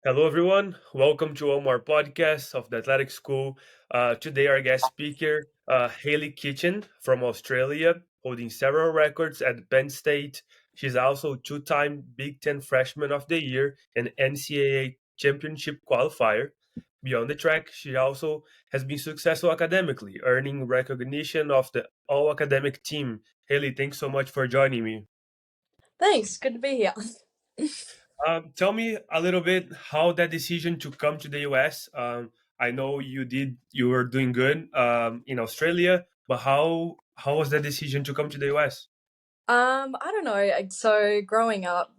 Hello, everyone. Welcome to one more podcast of the Athletic School. Today, our guest speaker, Hayley Kitching from Australia, holding several records at Penn State. She's also two-time Big Ten Freshman of the Year and NCAA Championship qualifier. Beyond the track, she also has been successful academically, earning recognition of the All-Academic Team. Hayley, thanks so much for joining me. Thanks, good to be here. Tell me a little bit how that decision to come to the US. I know you were doing good in Australia, but how was that decision to come to the US? I don't know. So growing up,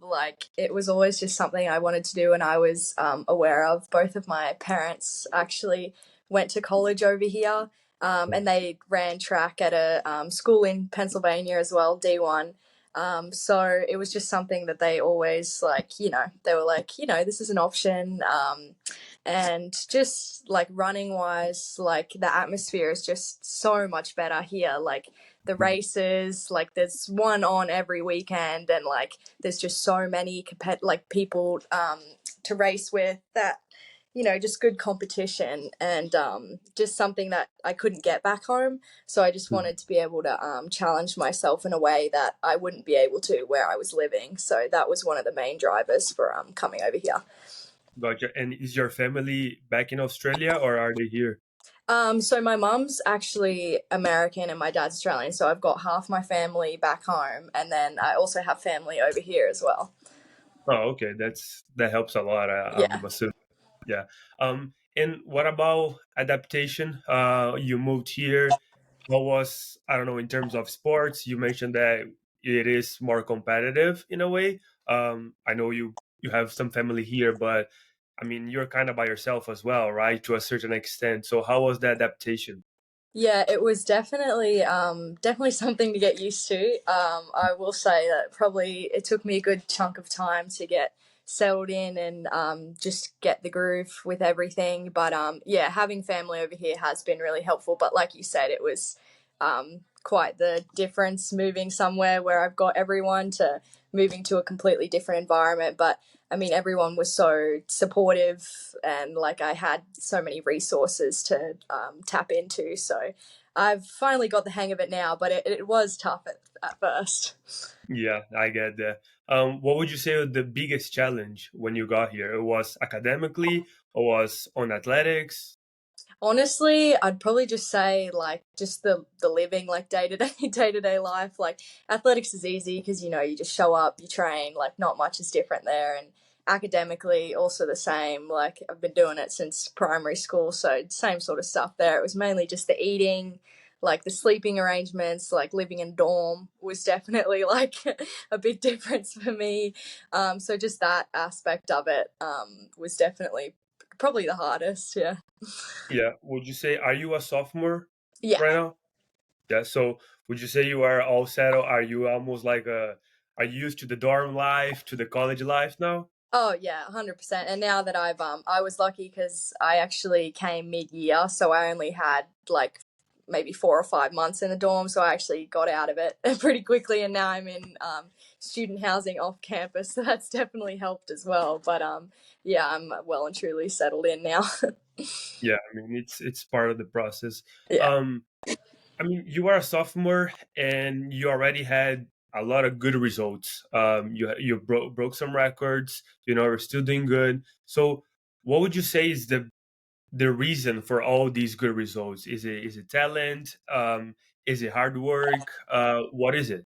it was always just something I wanted to do, and I was aware of. Both of my parents actually went to college over here, and they ran track at a school in Pennsylvania as well, D1. So it was just something that they always they were like, this is an option. And just like running wise, like the atmosphere is just so much better here. Like the races, like there's one on every weekend, and like there's just so many people to race with that, just good competition, and just something that I couldn't get back home. So I just wanted to be able to challenge myself in a way that I wouldn't be able to where I was living. So that was one of the main drivers for coming over here. Gotcha. And is your family back in Australia or are they here? So my mum's actually American and my dad's Australian, so I've got half my family back home, and then I also have family over here as well. Oh, okay. That helps a lot. Yeah. I'm assuming. Yeah. And what about adaptation? You moved here. How was, I don't know, in terms of sports? You mentioned that it is more competitive in a way. I know you have some family here, but I mean, you're kind of by yourself as well, right? To a certain extent. So how was the adaptation? Yeah, it was definitely something to get used to. I will say that probably it took me a good chunk of time to get settled in and just get the groove with everything. But yeah, having family over here has been really helpful. But like you said, it was quite the difference moving somewhere where I've got everyone to moving to a completely different environment. But I mean, everyone was so supportive, and like I had so many resources to tap into. So I've finally got the hang of it now, but it was tough at first. Yeah, I get that. What would you say was the biggest challenge when you got here? It was academically or was on athletics? Honestly, I'd probably just say like just the living, like day to day day to day life. Like athletics is easy because you just show up, you train. Like not much is different there, and academically also the same. Like I've been doing it since primary school, so same sort of stuff there. It was mainly just the eating, like the sleeping arrangements, like living in dorm was definitely like a big difference for me. So just that aspect of it was definitely probably the hardest. Yeah. Yeah. Would you say, are you a sophomore Yeah. right now? Yeah. So would you say you are all settled? Are you almost are you used to the dorm life, to the college life now? Oh yeah, 100%. And now that I was lucky because I actually came mid-year, so I only had like maybe 4 or 5 months in the dorm, so I actually got out of it pretty quickly, and now I'm in student housing off campus, so that's definitely helped as well. But yeah, I'm well and truly settled in now. Yeah. I mean, it's part of the process. Yeah. Um, I mean, you are a sophomore and you already had a lot of good results. You broke some records. You're still doing good. So, what would you say is the reason for all these good results? Is it talent? Is it hard work? What is it?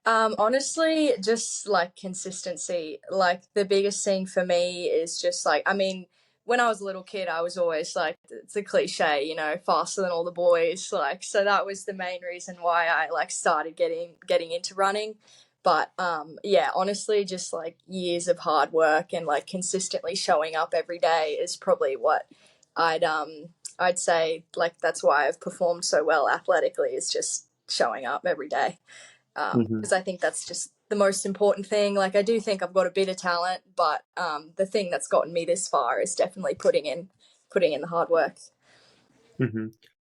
Honestly, just like consistency. Like the biggest thing for me is just like, I mean, when I was a little kid, I was always like, it's a cliche, faster than all the boys. Like, so that was the main reason why I like started getting into running. But yeah, honestly, just like years of hard work and like consistently showing up every day is probably what I'd say like that's why I've performed so well athletically is just showing up every day Hmm. because I think that's just the most important thing. Like I do think I've got a bit of talent, but the thing that's gotten me this far is definitely putting in the hard work. Hmm.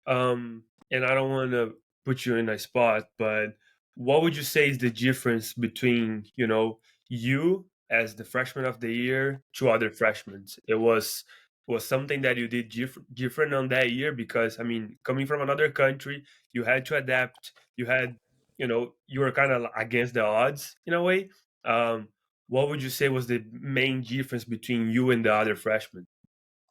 And I don't want to put you in a spot, but what would you say is the difference between you as the freshman of the year to other freshmen? It was something that you did different on that year because I mean, coming from another country, you had to adapt. You had, you were kind of against the odds in a way. Um, what would you say was the main difference between you and the other freshmen?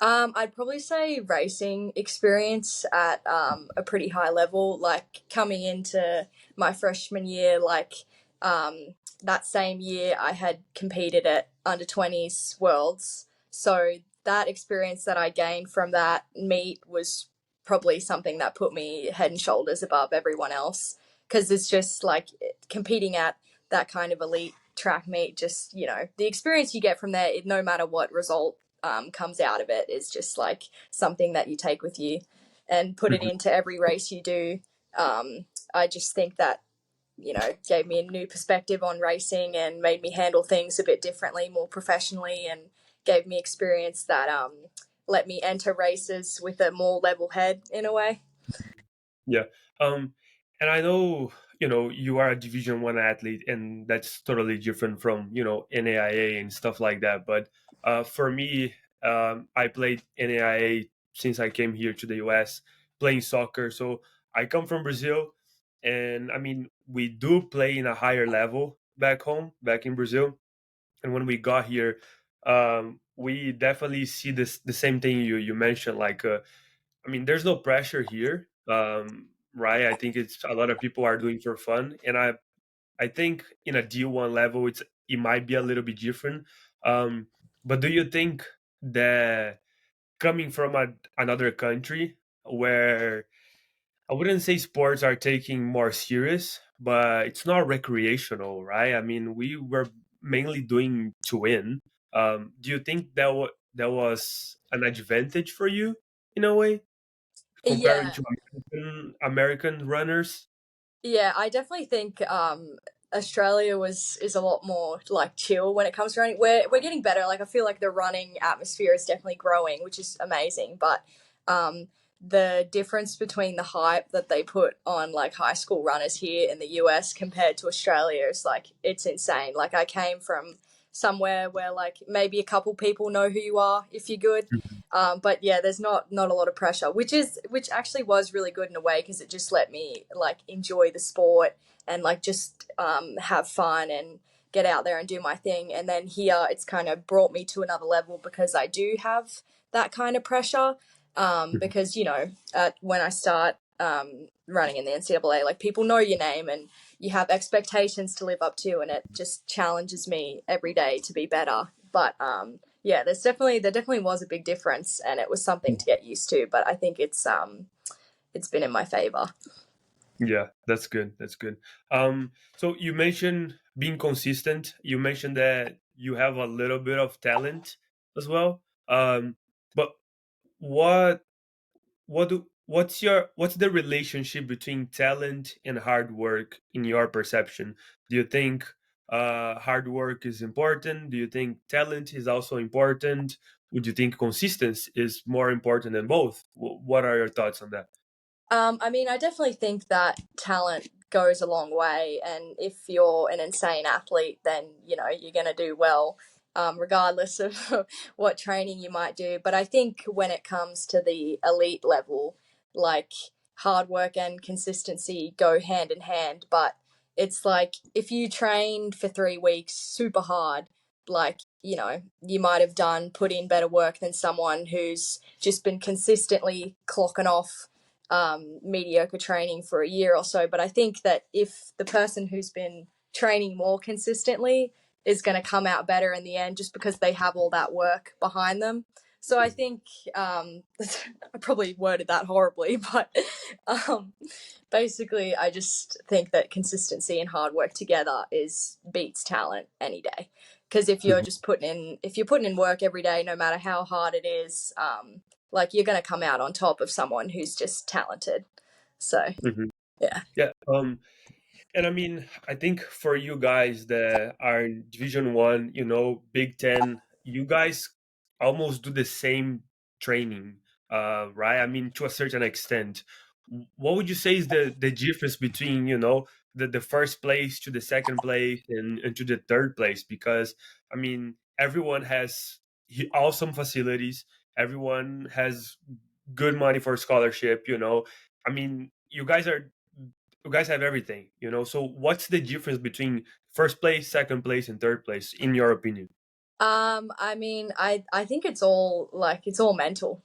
I'd probably say racing experience at a pretty high level. Like coming into my freshman year, like that same year, I had competed at under 20s worlds. So that experience that I gained from that meet was probably something that put me head and shoulders above everyone else. Because it's just like competing at that kind of elite track meet, just, the experience you get from there, no matter what result comes out of it is just like something that you take with you and put it Mhm. into every race you do. I just think that, gave me a new perspective on racing and made me handle things a bit differently, more professionally, and gave me experience that let me enter races with a more level head in a way. Yeah. Um, and I know, you are a Division One athlete, and that's totally different from, NAIA and stuff like that. But for me, I played NAIA since I came here to the US playing soccer. So I come from Brazil, and I mean, we do play in a higher level back home, back in Brazil. And when we got here, we definitely see the same thing you mentioned, like I mean, there's no pressure here, right? I think it's a lot of people are doing for fun, and I think in a D1 level, it might be a little bit different. Um, but do you think that coming from another country where I wouldn't say sports are taking more serious, but it's not recreational, right? I mean, we were mainly doing to win. Do you think that was an advantage for you in a way? Comparing Yeah, to American runners. yeah, I definitely think Australia was is a lot more like chill when it comes to running. We're getting better. Like I feel like the running atmosphere is definitely growing, which is amazing. But um, the difference between the hype that they put on like high school runners here in the US compared to Australia is like it's insane. Like I came from somewhere where like maybe a couple people know who you are if you're good. Mhm. But yeah, there's not a lot of pressure, which actually was really good in a way because it just let me like enjoy the sport and like just have fun and get out there and do my thing. And then here, it's kind of brought me to another level because I do have that kind of pressure. Mhm. Because when I start running in the NCAA, like people know your name and you have expectations to live up to, and it just challenges me every day to be better. But yeah, there definitely was a big difference, and it was something to get used to. But I think it's been in my favor. Yeah, that's good. That's good. So you mentioned being consistent. You mentioned that you have a little bit of talent as well. But what what's the relationship between talent and hard work in your perception? Do you think hard work is important? Do you think talent is also important? Would you think consistency is more important than both? What are your thoughts on that? I mean, I definitely think that talent goes a long way, and if you're an insane athlete, then you're going to do well, regardless of what training you might do. But I think when it comes to the elite level, like hard work and consistency go hand in hand. But it's like if you trained for 3 weeks super hard, like you might have put in better work than someone who's just been consistently clocking off mediocre training for a year or so. But I think that if the person who's been training more consistently is going to come out better in the end just because they have all that work behind them. So I think I probably worded that horribly, but um, basically, I just think that consistency and hard work together is beats talent any day. Because if you're putting in work every day, no matter how hard it is, like you're going to come out on top of someone who's just talented. So Mhm. yeah. Yeah. And I mean, I think for you guys that are in Division One, Big Ten, you guys almost do the same training, right? I mean, to a certain extent. What would you say is the difference between, the first place to the second place and to the third place? Because I mean, everyone has awesome facilities. Everyone has good money for scholarship. I mean, you guys have everything. So what's the difference between first place, second place, and third place, in your opinion? I mean, I think it's all mental.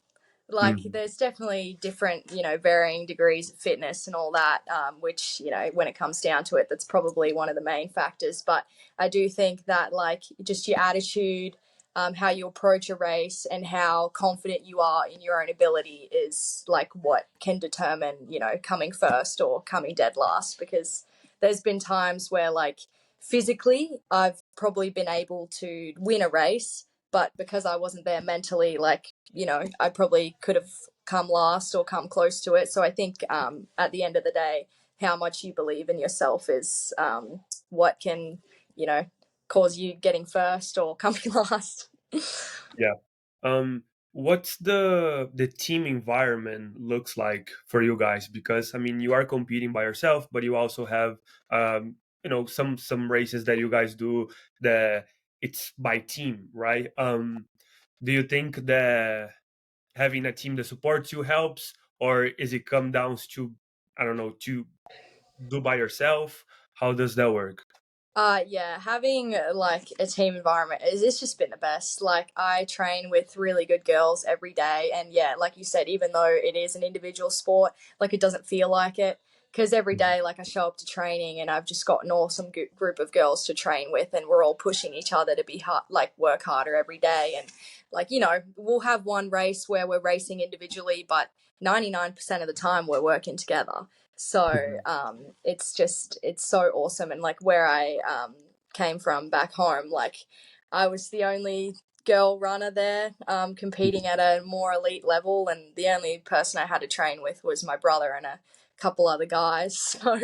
Like, Mm. there's definitely different, varying degrees of fitness and all that, which, when it comes down to it, that's probably one of the main factors. But I do think that, like, just your attitude, how you approach a race, and how confident you are in your own ability is like what can determine, coming first or coming dead last. Because there's been times where, like, physically, I've probably been able to win a race, but because I wasn't there mentally, like, I probably could have come last or come close to it. So I think, at the end of the day, how much you believe in yourself is, what can, you know, cause you getting first or coming last. Yeah. What's the team environment looks like for you guys? Because I mean, you are competing by yourself, but you also have some races that you guys do that it's by team, right? Do you think that having a team that supports you helps, or is it come down to, I don't know, to do by yourself? How does that work? Yeah, having like a team environment is it's just been the best. Like, I train with really good girls every day, and yeah, like you said, even though it is an individual sport, like, it doesn't feel like it, because every day, like, I show up to training and I've just got an awesome group of girls to train with, and we're all pushing each other to be hard, like, work harder every day. And, like, we'll have one race where we're racing individually, but 99% of the time we're working together. So, Mhm. it's so awesome. And, like, where I came from back home, like, I was the only girl runner there, competing at a more elite level, and the only person I had to train with was my brother and a couple other guys. So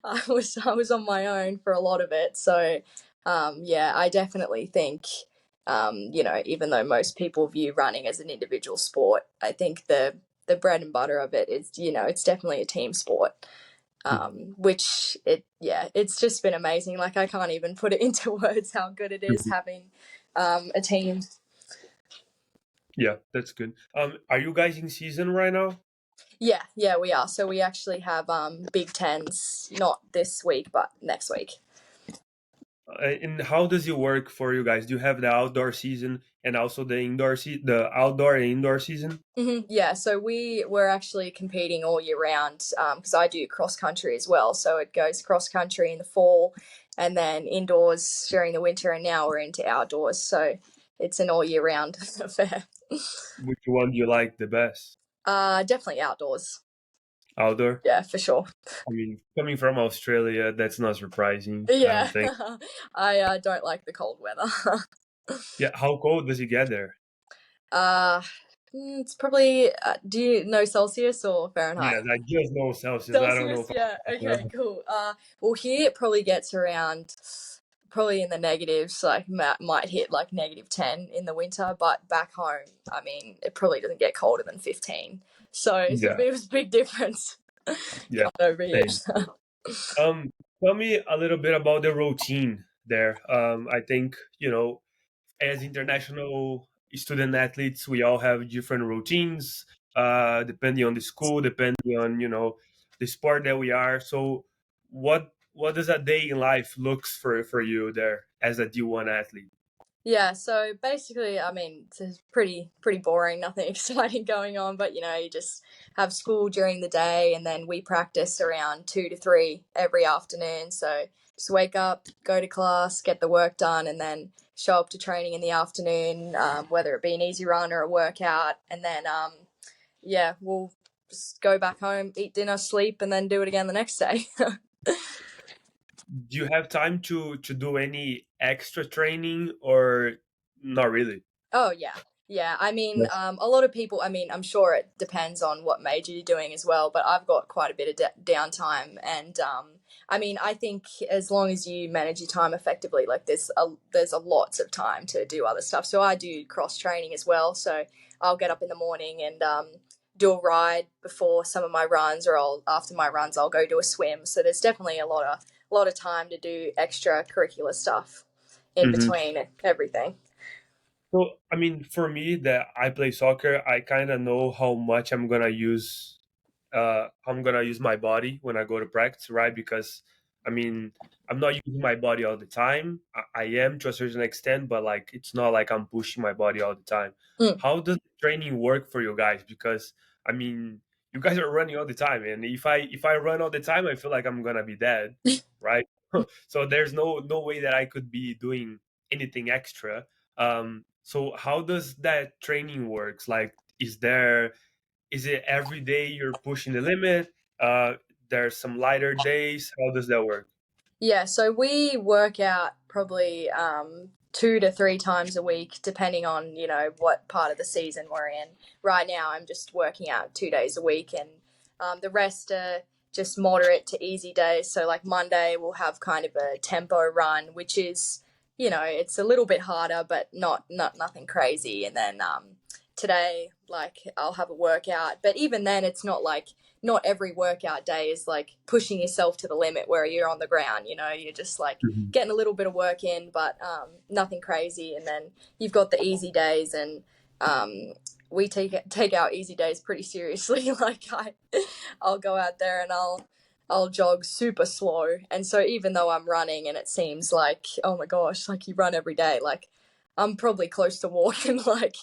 I was on my own for a lot of it. So, yeah, I definitely think, even though most people view running as an individual sport, I think the bread and butter of it is, it's definitely a team sport. Which it's just been amazing. Like, I can't even put it into words how good it is having, a team. Yeah, that's good. Are you guys in season right now? Yeah, yeah, we are. So we actually have, Big Tens, not this week, but next week. And how does it work for you guys? Do you have the outdoor season and also the outdoor and indoor season? Yeah, so we're actually competing all year round, because I do cross country as well. So it goes cross country in the fall, and then indoors during the winter, and now we're into outdoors. So it's an all year round affair. Which one do you like the best? Definitely outdoors. Outdoor? Yeah, for sure. I mean, coming from Australia, that's not surprising, I don't Yeah, think. I don't like the cold weather. Yeah, how cold does it get there? uh, it's probably. Do you know Celsius or Fahrenheit? Yes, I just know Celsius. I don't know. Celsius, yeah. Okay, cool. Well, here it probably gets around, probably in the negatives. Like, might hit like -10 in the winter, but back home, I mean, it probably doesn't get colder than 15. So it's a Yeah, bit of a big difference yeah, coming over here. same. Um, Tell me a little bit about the routine there. I think, as international student athletes, we all have different routines, depending on the school, depending on, the sport that we are. So what does a day in life looks for you there as a D1 athlete? Yeah, so basically, I mean, it's pretty boring, nothing exciting going on, but, you just have school during the day, and then we practice around 2 to 3 every afternoon. So just wake up, go to class, get the work done, and then show up to training in the afternoon, whether it be an easy run or a workout, and then, yeah, we'll just go back home, eat dinner, sleep, and then do it again the next day. Do you have time to do any extra training or not really? Oh yeah. Yeah, I mean, Yes. a lot of people, I mean, I'm sure it depends on what major you're doing as well, but I've got quite a bit of downtime. And, I mean, I think as long as you manage your time effectively, like, there's a lots of time to do other stuff. So I do cross training as well. So I'll get up in the morning and, do a ride before some of my runs, or after my runs I'll go do a swim. So there's definitely a lot of time to do extracurricular stuff in Hmm. between everything. So, I mean, for me, that I play soccer, I kind of know how much I'm gonna use my body when I go to practice, right? Because, I mean, I'm not using my body all the time. I am to a certain extent, but like, it's not like I'm pushing my body all the time. Mm. How does training work for you guys? Because, I mean, you guys are running all the time, and if I run all the time, I feel like I'm gonna be dead, right? So there's no way that I could be doing anything extra. So how does that training works? Like, is it every day you're pushing the limit? There's some lighter days. How does that work? Yeah, so we work out probably 2 to 3 times a week, depending on what part of the season we're in. Right now, I'm just working out 2 days a week, and the rest are just moderate to easy days. So like Monday, we'll have kind of a tempo run, which is it's a little bit harder, but not nothing crazy. And then today, like I'll have a workout, but even then, it's not like not every workout day is like pushing yourself to the limit where you're on the ground. You're just like Mhm. getting a little bit of work in, but nothing crazy. And then you've got the easy days, and we take our easy days pretty seriously. Like I'll go out there and I'll jog super slow. And so even though I'm running and it seems like, oh my gosh, like you run every day, like I'm probably close to walking. Like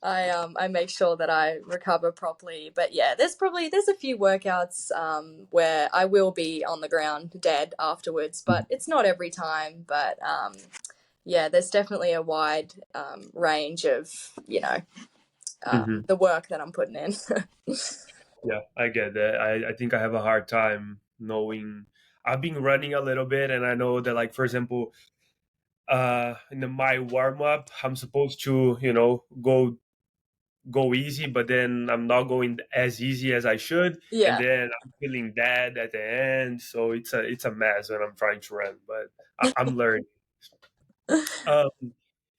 I make sure that I recover properly. But yeah, there's a few workouts where I will be on the ground dead afterwards, but it's not every time. But yeah, there's definitely a wide range of Mhm. the work that I'm putting in. Yeah, I get that. I think I have a hard time knowing. I've been running a little bit, and I know that, like, for example, in my warm up, I'm supposed to, go easy, but then I'm not going as easy as I should, and Yeah. then I'm feeling bad at the end. So it's a mess when I'm trying to run, but I'm learning. Um,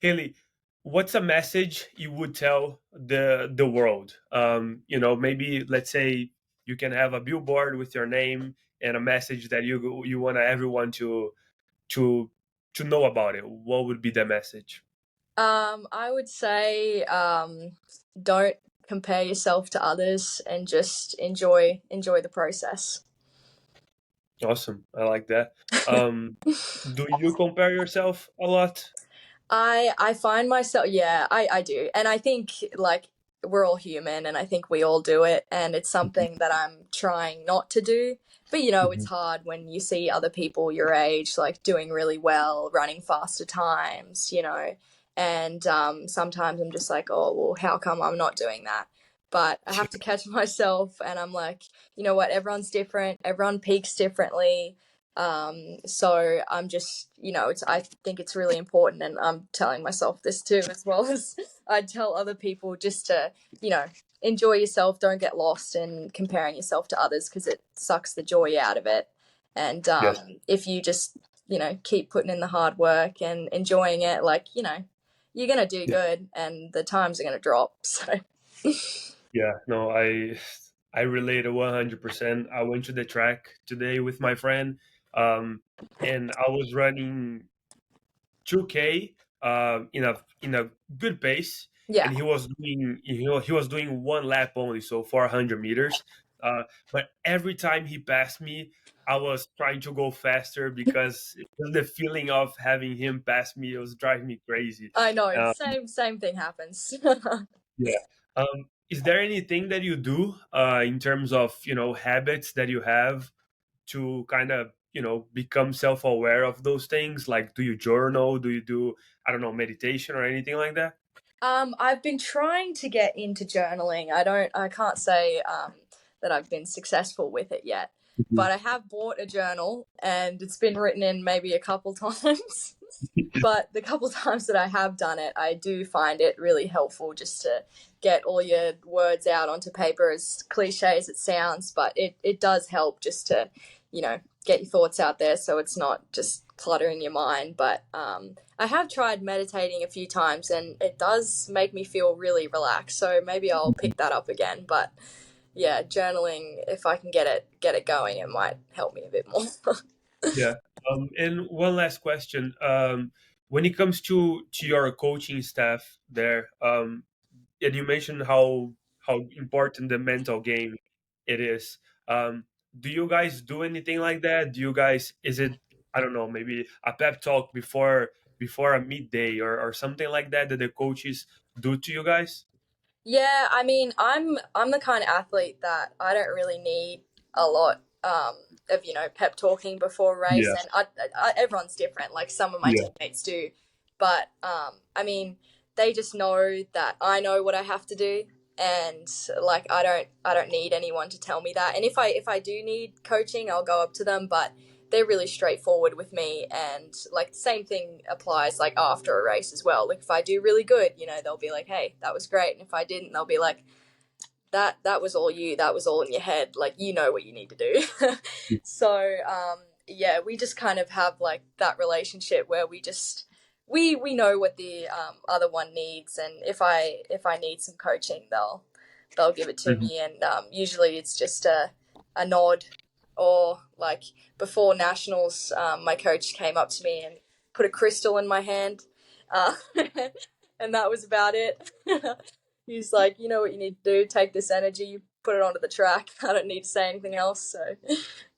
Haley, what's a message you would tell the world? Maybe let's say you can have a billboard with your name and a message that you want everyone to to know about it. What would be the message? I would say don't compare yourself to others and just enjoy the process. Awesome, I like that. Do you compare yourself a lot? I find myself, yeah, I do. And I think like we're all human and I think we all do it, and it's Mhm, something that I'm trying not to do. But it's mhm. hard when you see other people your age like doing really well, running faster times, and sometimes I'm just like, oh well, how come I'm not doing that? But I have to catch myself, and I'm like, you know what, everyone's different, everyone peaks differently. So I'm just, I think it's really important, and I'm telling myself this too, as well as I tell other people, just to, you know, enjoy yourself. Don't get lost in comparing yourself to others because it sucks the joy out of it. And Yes. if you just, keep putting in the hard work and enjoying it, like, you're going to do good and the times are going to drop. So, Yeah, no, I relate 100%. I went to the track today with my friend, um, and I was running 2K in a good pace, yeah, and he was doing one lap only, so 400 meters. But every time he passed me, I was trying to go faster because the feeling of having him pass me, it was driving me crazy. I know. Uh, Same thing happens. Yeah. Is there anything that you do in terms of habits that you have to kind of become self-aware of those things? Like, do you journal? Do you do, I don't know, meditation or anything like that? I've been trying to get into journaling. I can't say that I've been successful with it yet, Mhm. but I have bought a journal and it's been written in maybe a couple times. But the couple times that I have done it, I do find it really helpful just to get all your words out onto paper, as cliche as it sounds, but it does help just to, get your thoughts out there so it's not just cluttering your mind. But I have tried meditating a few times and it does make me feel really relaxed. So maybe I'll pick that up again. But yeah, journaling, if I can get it going, it might help me a bit more. Yeah. And one last question. when it comes to your coaching staff there, and you mentioned how important the mental game it is. Um, do you guys do anything like that? Do you guys, is it, I don't know, maybe a pep talk before a midday or something like that that the coaches do to you guys? Yeah, I mean, I'm the kind of athlete that I don't really need a lot of pep talking before a race, Yeah, and everyone's different. Like some of my yeah, teammates do, but I mean, they just know that I know what I have to do, and like I don't need anyone to tell me that. And if I do need coaching, I'll go up to them, but they're really straightforward with me, and like the same thing applies like after a race as well. Like if I do really good, they'll be like, hey, that was great. And if I didn't, they'll be like, that was all you, that was all in your head, like you know what you need to do. So yeah, we just kind of have like that relationship where we know what the other one needs, and if I need some coaching, they'll give it to mhm, me, and usually it's just a nod, or like before nationals, my coach came up to me and put a crystal in my hand, uh, and that was about it. He's like, you know what you need to do, take this energy, put it onto the track. I don't need to say anything else. So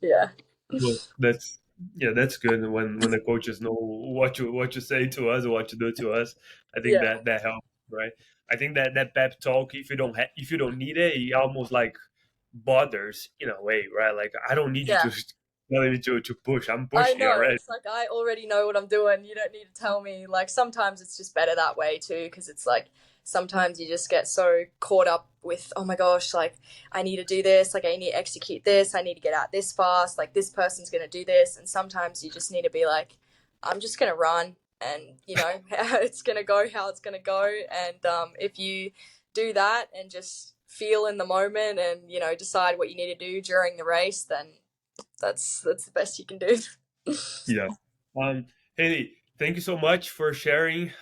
yeah. well, that's, yeah, that's good when the coaches know what you say to us or what you do to us. I think Yeah. that helps, right? I think that pep talk, if you don't need it, it almost like bothers in a way, right? Like I don't need you Yeah. to tell me to push. I'm I pushing know. already. It's like I already know what I'm doing. You don't need to tell me. Like sometimes it's just better that way too, because it's like sometimes you just get so caught up with, oh my gosh, like I need to do this, like I need to execute this, I need to get out this fast, like this person's gonna do this, and sometimes you just need to be like, I'm just gonna run, and it's gonna go how it's gonna go, and if you do that and just feel in the moment and decide what you need to do during the race, then that's the best you can do. Yeah. Haley, thank you so much for sharing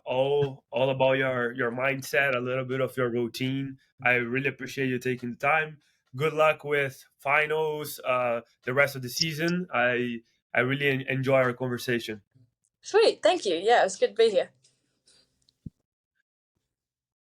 all about your mindset, a little bit of your routine. I really appreciate you taking the time. Good luck with finals, the rest of the season. I really enjoy our conversation. Sweet, thank you. Yeah, it was good to be here.